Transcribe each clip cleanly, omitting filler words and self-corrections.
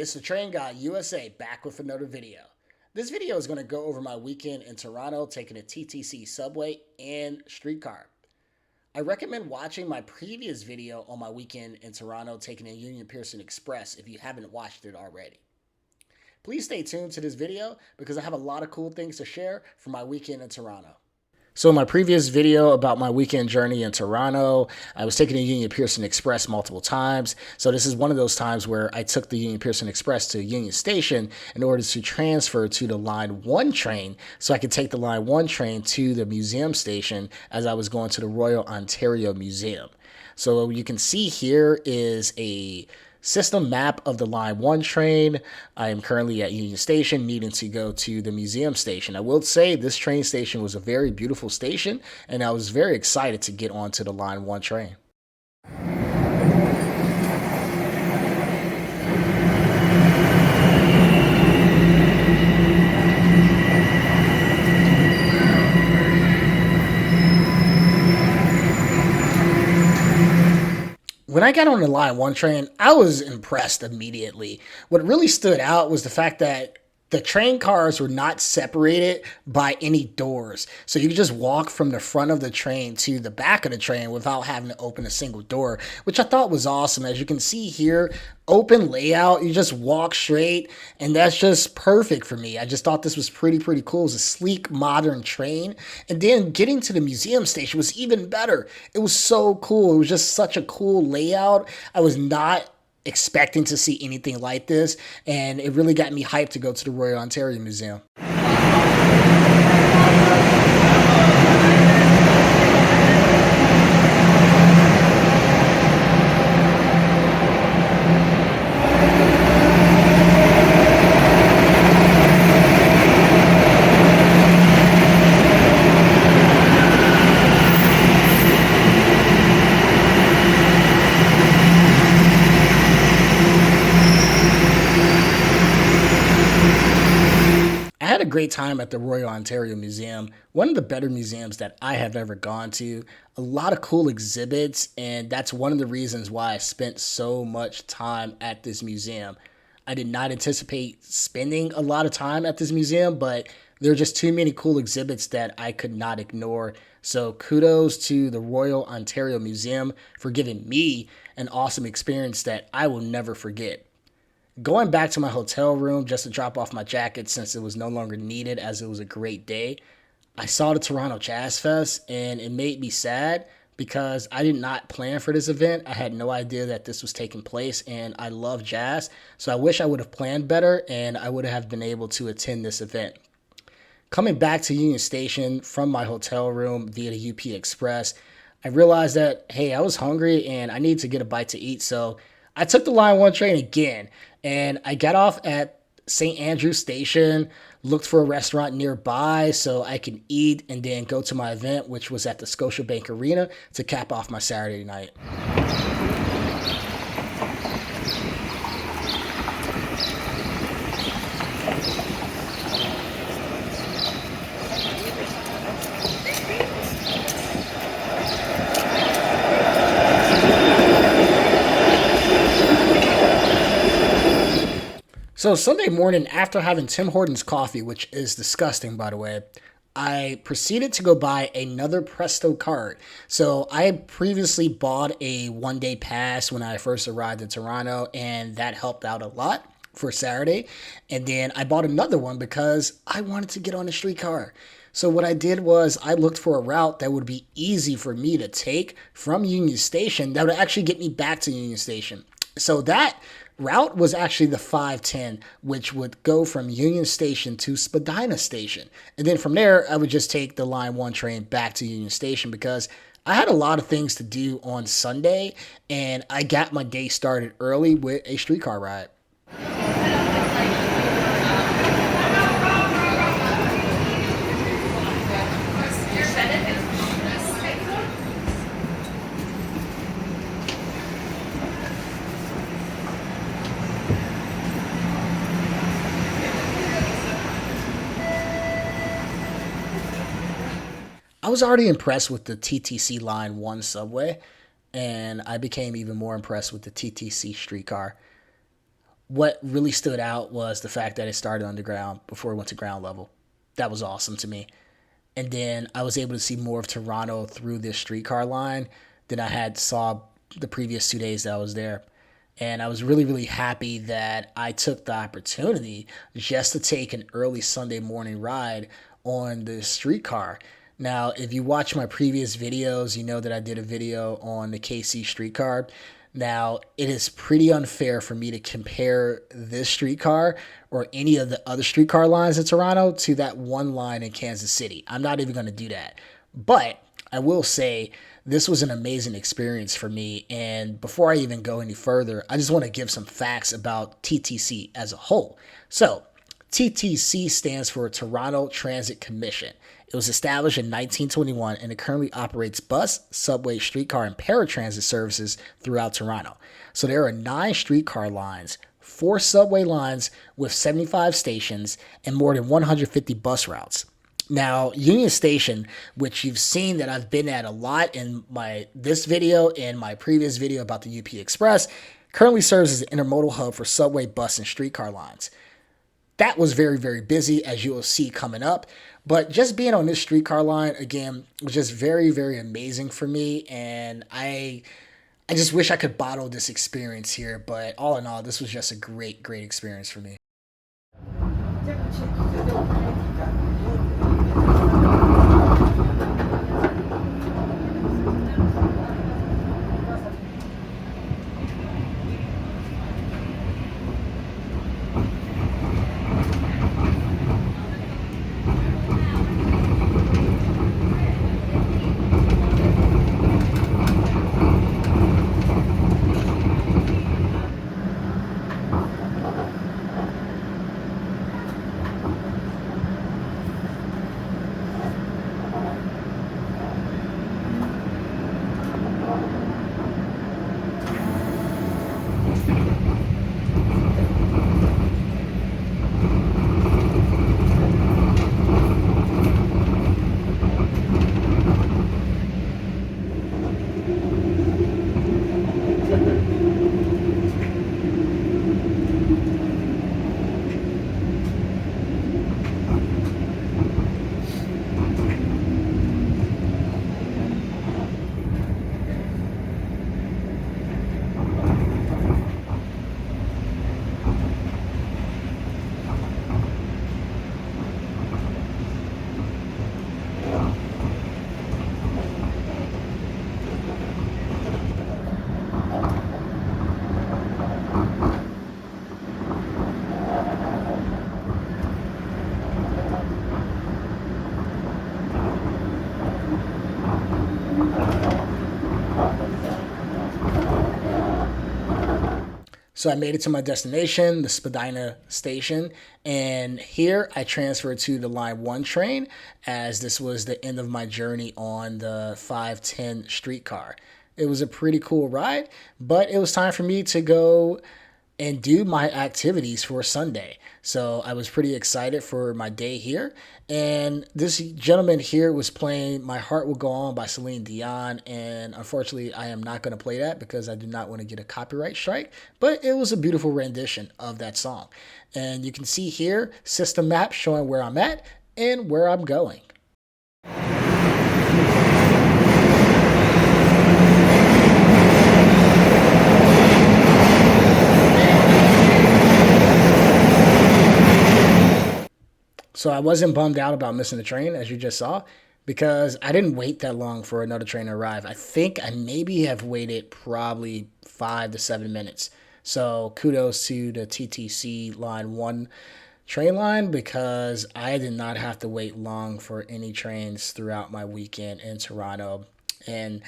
it's the Train Guy USA back with another video. This video is going to go over my weekend in Toronto taking a TTC Subway and streetcar. I recommend watching my previous video on my weekend in Toronto taking a Union Pearson Express if you haven't watched it already. Please stay tuned to this video because I have a lot of cool things to share from my weekend in Toronto. So in my previous video about my weekend journey in Toronto, I was taking the Union Pearson Express multiple times. So this is one of those times where I took the Union Pearson Express to Union Station in order to transfer to the Line 1 train so I could take the Line 1 train to the museum station as I was going to the Royal Ontario Museum. So you can see here is a system map of the Line 1 train. I am currently at Union Station needing to go to the museum station. I will say this train station was a very beautiful station and I was very excited to get onto the Line 1 train. When I got on the Line 1 train, I was impressed immediately. What really stood out was the fact that the train cars were not separated by any doors. So you could just walk from the front of the train to the back of the train without having to open a single door, which I thought was awesome. As you can see here, open layout, you just walk straight, and that's just perfect for me. I just thought this was pretty cool. It was a sleek, modern train. And then getting to the museum station was even better. It was so cool. It was just such a cool layout. I was not expecting to see anything like this, and it really got me hyped to go to the Royal Ontario Museum. I had a great time at the Royal Ontario Museum, one of the better museums that I have ever gone to. A lot of cool exhibits, and that's one of the reasons why I spent so much time at this museum. I did not anticipate spending a lot of time at this museum, but there are just too many cool exhibits that I could not ignore. So kudos to the Royal Ontario Museum for giving me an awesome experience that I will never forget. Going back to my hotel room just to drop off my jacket since it was no longer needed as it was a great day, I saw the Toronto Jazz Fest and it made me sad because I did not plan for this event. I had no idea that this was taking place and I love jazz, so I wish I would have planned better and I would have been able to attend this event. Coming back to Union Station from my hotel room via the UP Express, I realized that, hey, I was hungry and I need to get a bite to eat, so I took the Line 1 train again, and I got off at St. Andrew Station, looked for a restaurant nearby so I could eat and then go to my event, which was at the Scotiabank Arena, to cap off my Saturday night. So Sunday morning, after having Tim Hortons coffee, which is disgusting, by the way, I proceeded to go buy another Presto card. So I had previously bought a one-day pass when I first arrived in Toronto, and that helped out a lot for Saturday. And then I bought another one because I wanted to get on a streetcar. So what I did was I looked for a route that would be easy for me to take from Union Station that would actually get me back to Union Station. So that route was actually the 510, which would go from Union Station to Spadina Station. And then from there, I would just take the Line 1 train back to Union Station because I had a lot of things to do on Sunday, and I got my day started early with a streetcar ride. I was already impressed with the TTC Line 1 subway, and I became even more impressed with the TTC streetcar. What really stood out was the fact that it started underground before it went to ground level. That was awesome to me. And then I was able to see more of Toronto through this streetcar line than I had saw the previous 2 days that I was there. And I was really, really happy that I took the opportunity just to take an early Sunday morning ride on the streetcar. Now, if you watch my previous videos, you know that I did a video on the KC streetcar. Now, it is pretty unfair for me to compare this streetcar or any of the other streetcar lines in Toronto to that one line in Kansas City. I'm not even going to do that. But I will say this was an amazing experience for me. And before I even go any further, I just want to give some facts about TTC as a whole. So, TTC stands for Toronto Transit Commission. It was established in 1921 and it currently operates bus, subway, streetcar, and paratransit services throughout Toronto. So there are 9 streetcar lines, 4 subway lines with 75 stations, and more than 150 bus routes. Now, Union Station, which you've seen that I've been at a lot in this video and my previous video about the UP Express, currently serves as an intermodal hub for subway, bus, and streetcar lines. That was very, very busy, as you will see coming up. But just being on this streetcar line, again, was just very, very amazing for me. And I just wish I could bottle this experience here. But all in all, this was just a great, great experience for me. So I made it to my destination, the Spadina station, and here I transferred to the Line 1 train as this was the end of my journey on the 510 streetcar. It was a pretty cool ride, but it was time for me to go and do my activities for Sunday. So I was pretty excited for my day here. And this gentleman here was playing My Heart Will Go On by Celine Dion. And unfortunately, I am not going to play that because I do not want to get a copyright strike. But it was a beautiful rendition of that song. And you can see here, system map showing where I'm at and where I'm going. So I wasn't bummed out about missing the train, as you just saw, because I didn't wait that long for another train to arrive. I think I maybe have waited probably 5 to 7 minutes. So kudos to the TTC Line 1 train line because I did not have to wait long for any trains throughout my weekend in Toronto. And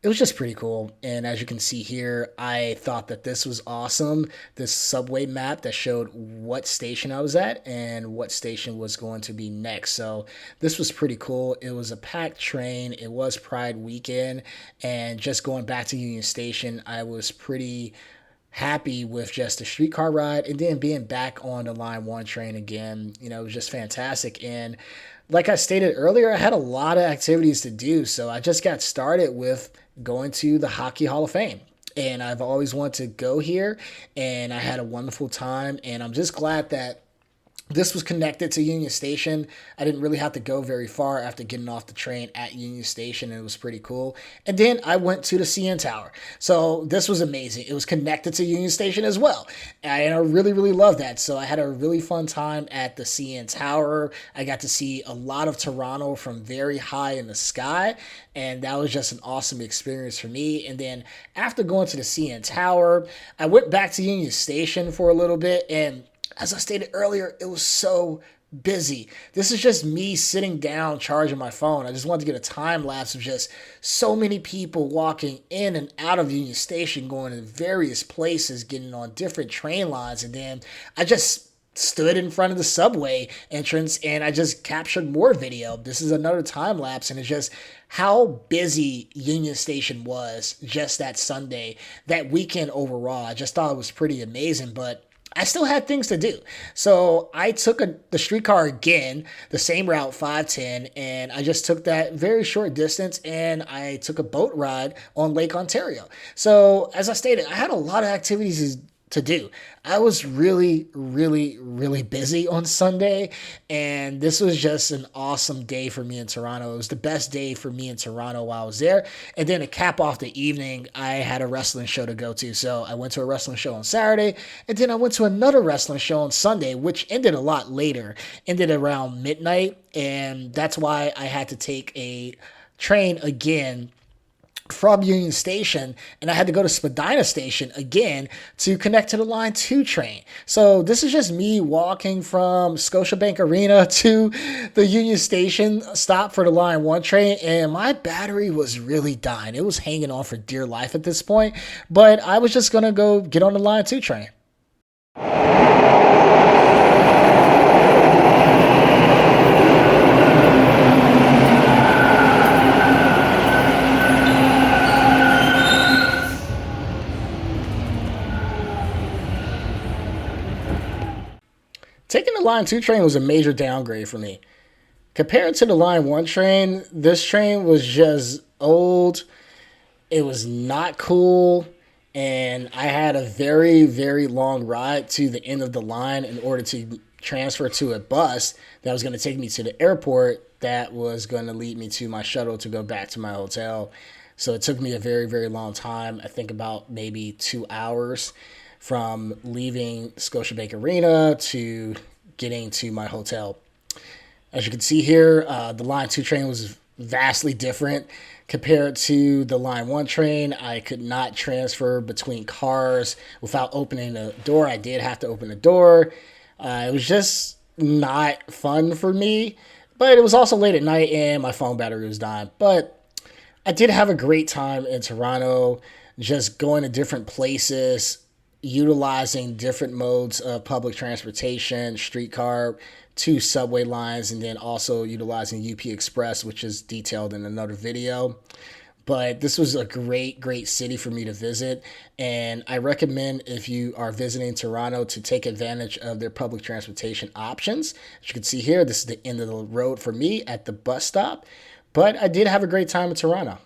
it was just pretty cool. And as you can see here, I thought that this was awesome. This subway map that showed what station I was at and what station was going to be next. So this was pretty cool. It was a packed train. It was Pride weekend. And just going back to Union Station, I was pretty happy with just the streetcar ride and then being back on the Line 1 train again. You know, it was just fantastic. And like I stated earlier, I had a lot of activities to do. So I just got started with going to the Hockey Hall of Fame. and I've always wanted to go here, and I had a wonderful time, and I'm just glad that this was connected to Union Station. I didn't really have to go very far after getting off the train at Union Station, and it was pretty cool. And then I went to the CN Tower. So this was amazing. It was connected to Union Station as well. And I really, really love that. So I had a really fun time at the CN Tower. I got to see a lot of Toronto from very high in the sky, and that was just an awesome experience for me. And then after going to the CN Tower, I went back to Union Station for a little bit, and as I stated earlier, it was so busy. This is just me sitting down charging my phone. I just wanted to get a time lapse of just so many people walking in and out of Union Station, going to various places, getting on different train lines. And then I just stood in front of the subway entrance and I just captured more video. This is another time lapse, and it's just how busy Union Station was just that Sunday, that weekend overall. I just thought it was pretty amazing, but I still had things to do. So I took the streetcar again, the same route, 510, and I just took that very short distance, and I took a boat ride on Lake Ontario. So as I stated, I had a lot of activities to do. I was really, really, really busy on Sunday, and this was just an awesome day for me in Toronto. It was the best day for me in Toronto while I was there. And then to cap off the evening, I had a wrestling show to go to. So I went to a wrestling show on Saturday, and then I went to another wrestling show on Sunday, which ended a lot later, ended around midnight, and that's why I had to take a train again from Union Station, and I had to go to Spadina Station again to connect to the Line 2 train. So this is just me walking from Scotiabank Arena to the Union Station stop for the Line 1 train, and my battery was really dying. It was hanging on for dear life at this point, but I was just going to go get on the Line 2 train. Taking the Line 2 train was a major downgrade for me. Compared to the Line 1 train, this train was just old. It was not cool. And I had a very, very long ride to the end of the line in order to transfer to a bus that was going to take me to the airport that was going to lead me to my shuttle to go back to my hotel. So it took me a very, very long time. I think about maybe 2 hours from leaving Scotiabank Arena to getting to my hotel. As you can see here, the Line 2 train was vastly different compared to the Line 1 train. I could not transfer between cars without opening the door. I did have to open the door. It was just not fun for me, but it was also late at night and my phone battery was dying. But I did have a great time in Toronto, just going to different places, utilizing different modes of public transportation, streetcar, 2 subway lines, and then also utilizing UP Express, which is detailed in another video. But this was a great, great city for me to visit, and I recommend, if you are visiting Toronto, to take advantage of their public transportation options. As you can see here, this is the end of the road for me at the bus stop, but I did have a great time in Toronto.